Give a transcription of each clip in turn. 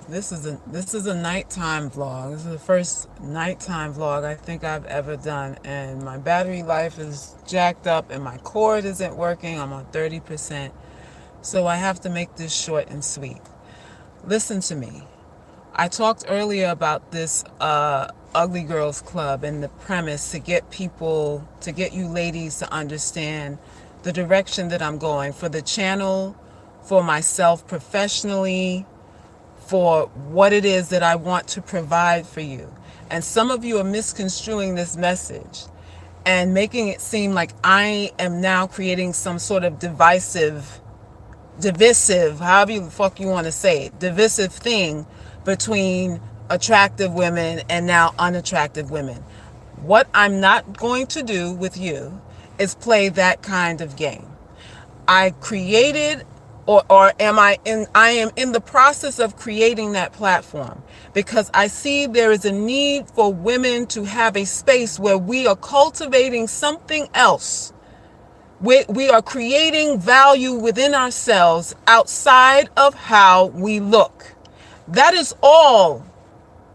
This is a nighttime vlog. This is the first nighttime vlog I think I've ever done, and my battery life is jacked up and my cord isn't working. I'm on 30%. So I have to make this short and sweet. Listen to me. I talked earlier about this Ugly Girls Club and the premise to get you ladies to understand the direction that I'm going for the channel, for myself professionally, for what it is that I want to provide for you. And some of you are misconstruing this message and making it seem like I am now creating some sort of divisive, however the fuck you want to say it, divisive thing between attractive women and now unattractive women. What I'm not going to do with you is play that kind of game. I created or am I am in the process of creating that platform because I see there is a need for women to have a space where we are cultivating something else. We are creating value within ourselves outside of how we look. That is all.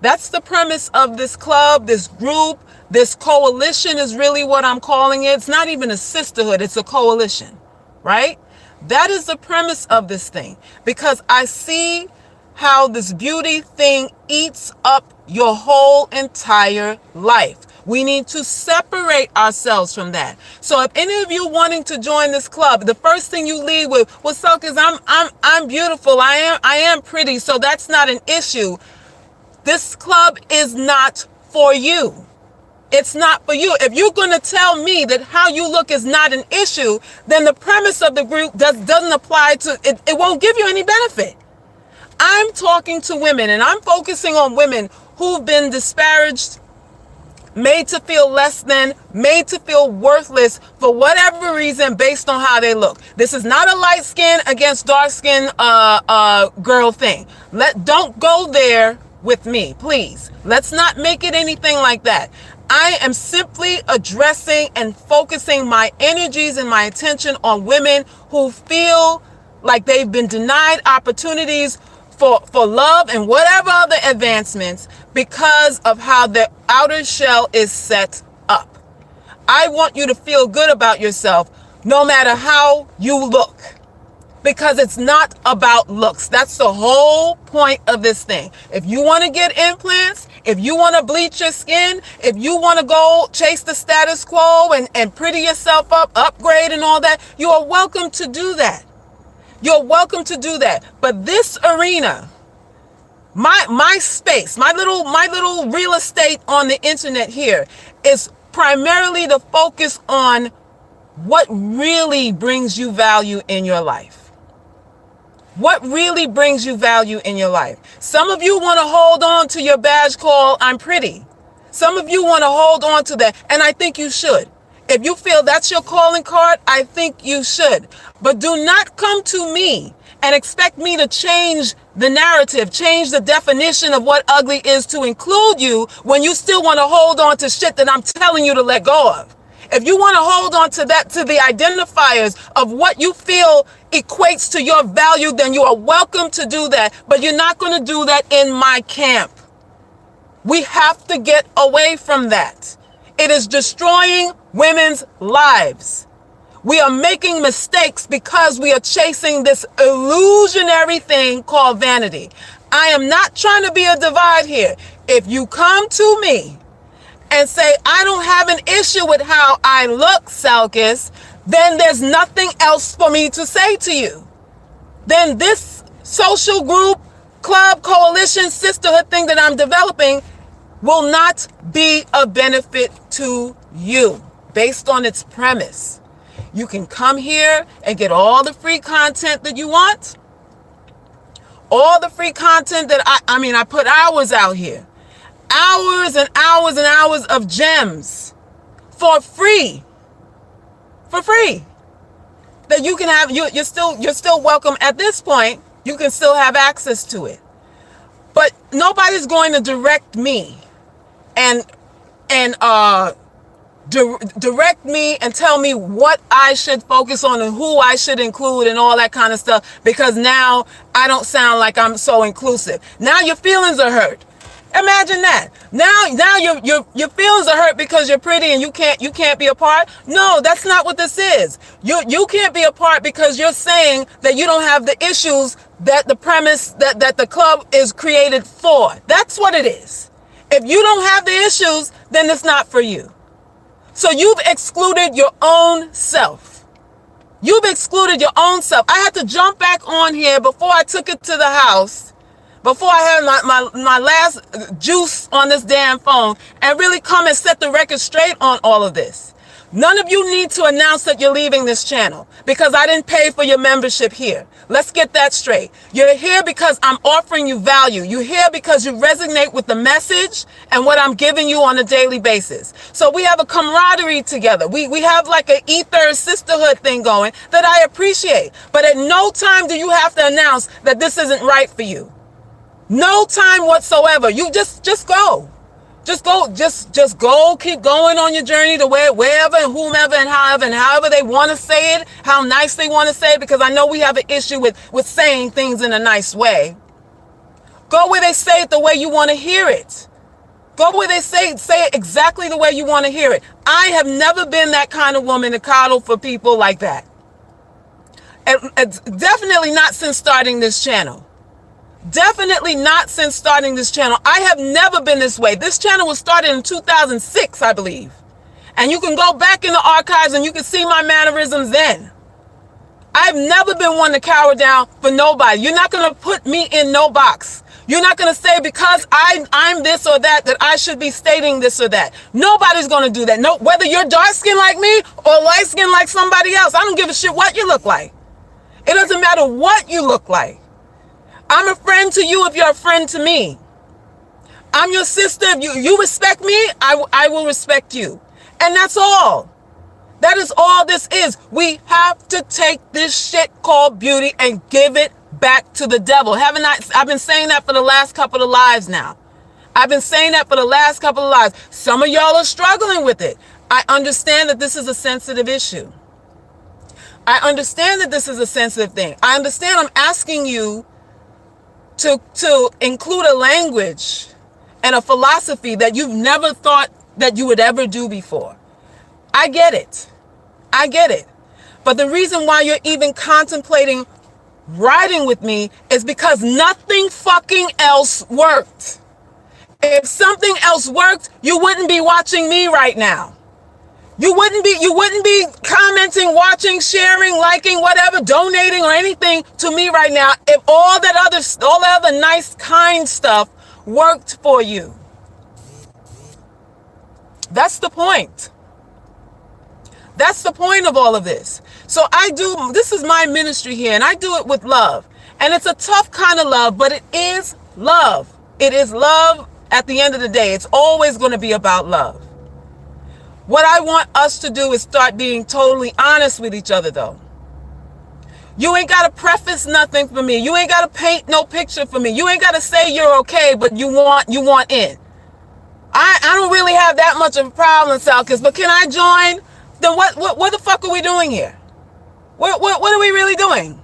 That's the premise of this club, this group, this coalition is really what I'm calling it. It's not even a sisterhood, it's a coalition, right? That is the premise of this thing because I see how this beauty thing eats up your whole entire life. We need to separate ourselves from that. So if any of you wanting to join this club, the first thing you lead with, well, Silk is I'm beautiful. I am pretty. So that's not an issue. This club is not for you. It's not for you. If you're going to tell me that how you look is not an issue, then the premise of the group doesn't apply to it. It won't give you any benefit. I'm talking to women and I'm focusing on women who've been disparaged, made to feel less than, made to feel worthless for whatever reason based on how they look. This is not a light skin against dark skin girl thing. Don't go there with me, please. Let's not make it anything like that. I am simply addressing and focusing my energies and my attention on women who feel like they've been denied opportunities for love and whatever other advancements because of how the outer shell is set up. I want you to feel good about yourself no matter how you look. Because it's not about looks. That's the whole point of this thing. If you want to get implants, if you want to bleach your skin, if you want to go chase the status quo and pretty yourself up, upgrade and all that, you are welcome to do that. You're welcome to do that. But this arena, my space, my little real estate on the internet here is primarily to focus on what really brings you value in your life. What really brings you value in your life? Some of you want to hold on to your badge called I'm pretty. Some of you want to hold on to that, and I think you should. If you feel that's your calling card, I think you should. But do not come to me and expect me to change the narrative, change the definition of what ugly is to include you when you still want to hold on to shit that I'm telling you to let go of. If you want to hold on to that, to the identifiers of what you feel equates to your value, then you are welcome to do that. But you're not going to do that in my camp. We have to get away from that. It is destroying women's lives. We are making mistakes because we are chasing this illusionary thing called vanity. I am not trying to be a divide here. If you come to me and say, I don't have an issue with how I look, Salkis, then there's nothing else for me to say to you. Then this social group, club, coalition, sisterhood thing that I'm developing will not be a benefit to you based on its premise. You can come here and get all the free content that you want. All the free content that I put hours out here. Hours and hours and hours of gems for free. For free. That you can have, you're still welcome at this point. You can still have access to it. But nobody's going to direct me and direct me and tell me what I should focus on and who I should include and all that kind of stuff, because now I don't sound like I'm so inclusive. Now your feelings are hurt. Imagine that. Now your feelings are hurt because you're pretty and you can't be a part. No, that's not what this is. You can't be a part because you're saying that you don't have the issues that the premise that the club is created for. That's what it is. If you don't have the issues, then it's not for you. So you've excluded your own self. You've excluded your own self. I had to jump back on here before I took it to the house, before I had my last juice on this damn phone, and really come and set the record straight on all of this. None of you need to announce that you're leaving this channel because I didn't pay for your membership here. Let's get that straight. You're here because I'm offering you value. You're here because you resonate with the message and what I'm giving you on a daily basis. So we have a camaraderie together. We have like an ether sisterhood thing going that I appreciate. But at no time do you have to announce that this isn't right for you. No time whatsoever. You just go. Just go, keep going on your journey to wherever and whomever and however they want to say it, how nice they want to say it, because I know we have an issue with saying things in a nice way. Go where they say it the way you want to hear it. Go where they say it exactly the way you want to hear it. I have never been that kind of woman to coddle for people like that. And definitely not since starting this channel. Definitely not since starting this channel. I have never been this way. This channel was started in 2006, I believe. And you can go back in the archives and you can see my mannerisms then. I've never been one to cower down for nobody. You're not going to put me in no box. You're not going to say because I'm this or that I should be stating this or that. Nobody's going to do that. No, whether you're dark skinned like me or light skinned like somebody else. I don't give a shit what you look like. It doesn't matter what you look like. I'm a friend to you if you're a friend to me. I'm your sister. If you respect me, I will respect you. And that's all. That is all this is. We have to take this shit called beauty and give it back to the devil. Haven't I? I've been saying that for the last couple of lives now. I've been saying that for the last couple of lives. Some of y'all are struggling with it. I understand that this is a sensitive issue. I understand that this is a sensitive thing. I understand I'm asking you to include a language and a philosophy that you've never thought that you would ever do before. I get it. I get it. But the reason why you're even contemplating riding with me is because nothing fucking else worked. If something else worked, you wouldn't be watching me right now. You wouldn't be commenting, watching, sharing, liking, whatever, donating or anything to me right now if all that other nice, kind stuff worked for you. That's the point. That's the point of all of this. So this is my ministry here, and I do it with love. And it's a tough kind of love, but it is love. It is love at the end of the day. It's always going to be about love. What I want us to do is start being totally honest with each other, though. You ain't got to preface nothing for me. You ain't got to paint no picture for me. You ain't got to say you're okay, but you want in. I don't really have that much of a problem, Salkis, but can I join? Then what the fuck are we doing here? What are we really doing?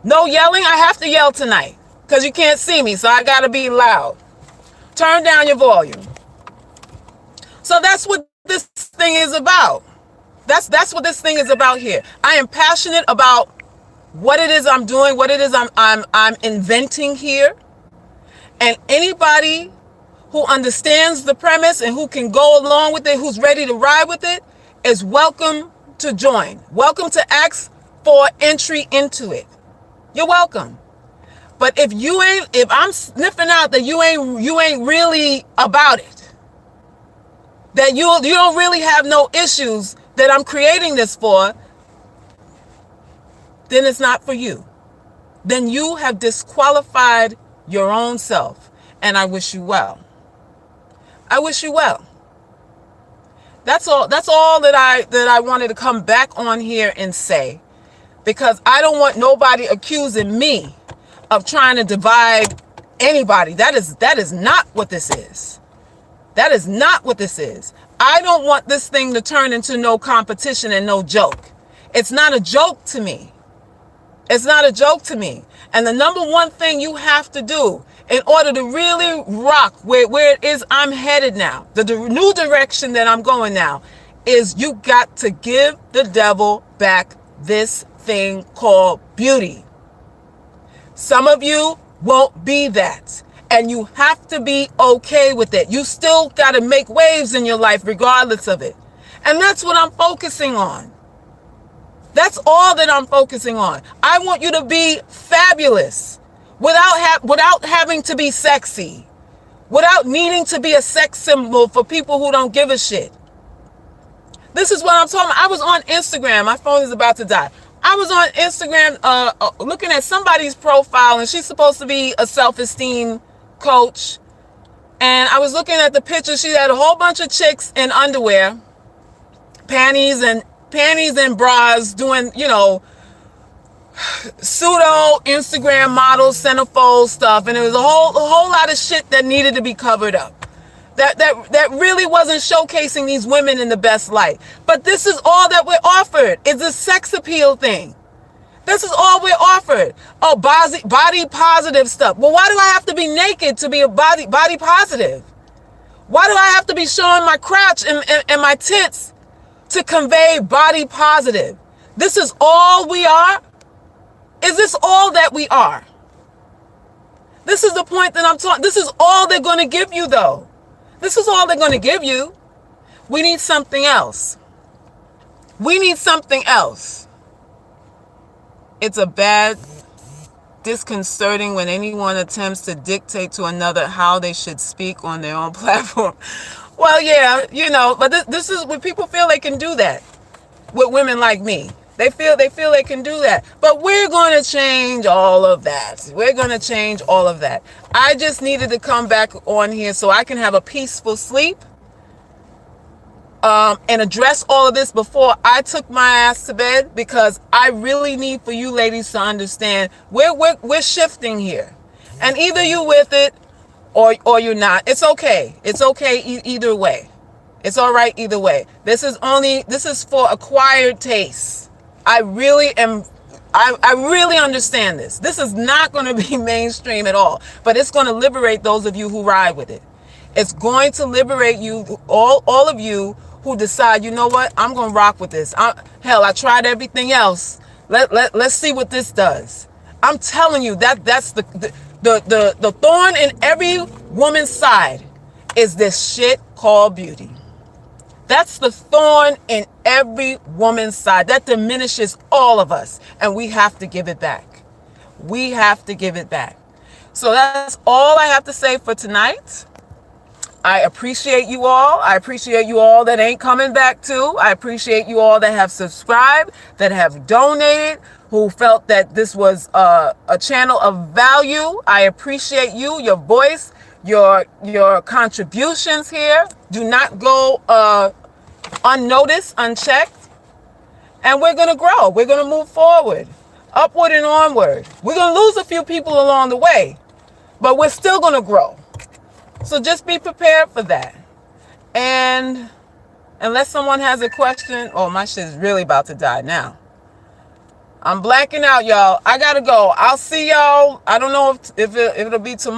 No yelling? I have to yell tonight because you can't see me, so I got to be loud. Turn down your volume. So that's what this thing is about. That's what this thing is about here. I am passionate about what it is I'm doing, what it is I'm inventing here. And anybody who understands the premise and who can go along with it, who's ready to ride with it, is welcome to join. Welcome to ask for entry into it. You're welcome. But if I'm sniffing out that you ain't really about it, that you don't really have no issues that I'm creating this for, then it's not for you. Then you have disqualified your own self. And I wish you well. I wish you well. That's all that I wanted to come back on here and say. Because I don't want nobody accusing me of trying to divide anybody. That is not what this is. That is not what this is. I don't want this thing to turn into no competition and no joke. It's not a joke to me. It's not a joke to me. And the number one thing you have to do in order to really rock where it is I'm headed now, the new direction that I'm going now, is you got to give the devil back this thing called beauty. Some of you won't be that. And you have to be okay with it. You still got to make waves in your life regardless of it. And that's what I'm focusing on. That's all that I'm focusing on. I want you to be fabulous without having to be sexy, without needing to be a sex symbol for people who don't give a shit. This is what I'm talking about. I was on Instagram. My phone is about to die. I was on Instagram looking at somebody's profile, and she's supposed to be a self-esteem coach. And I was looking at the picture. She had a whole bunch of chicks in underwear, panties and bras doing, pseudo Instagram model centerfold stuff. And it was a whole lot of shit that needed to be covered up. That really wasn't showcasing these women in the best light. But this is all that we're offered. It's a sex appeal thing. This is all we're offered. Oh, body positive stuff. Well, why do I have to be naked to be a body positive? Why do I have to be showing my crotch and my tits to convey body positive? This is all we are? Is this all that we are? This is the point that I'm talking. This is all they're going to give you, though. This is all they're going to give you. We need something else. We need something else. It's a bad, disconcerting when anyone attempts to dictate to another how they should speak on their own platform. Well, yeah, but this is when people feel they can do that with women like me. They feel they can do that. But we're going to change all of that. We're going to change all of that. I just needed to come back on here so I can have a peaceful sleep and address all of this before I took my ass to bed, because I really need for you ladies to understand we're shifting here. And either you with it or you're not. It's okay. It's okay either way. It's all right either way. This is for acquired tastes. I really understand this. This is not going to be mainstream at all, but it's going to liberate those of you who ride with it. It's going to liberate you, all of you who decide, you know what, I'm going to rock with this. I tried everything else. Let's see what this does. I'm telling you that's the thorn in every woman's side is this shit called beauty. That's the thorn in every woman's side. That diminishes all of us. And we have to give it back. We have to give it back. So that's all I have to say for tonight. I appreciate you all. I appreciate you all that ain't coming back too. I appreciate you all that have subscribed, that have donated, who felt that this was a channel of value. I appreciate you, your voice, your contributions here. Do not go unnoticed, unchecked. And we're going to grow. We're going to move forward, upward and onward. We're going to lose a few people along the way, but we're still going to grow. So just be prepared for that. And unless someone has a question, oh, my shit is really about to die now. I'm blacking out, y'all. I got to go. I'll see y'all. I don't know if it'll be tomorrow.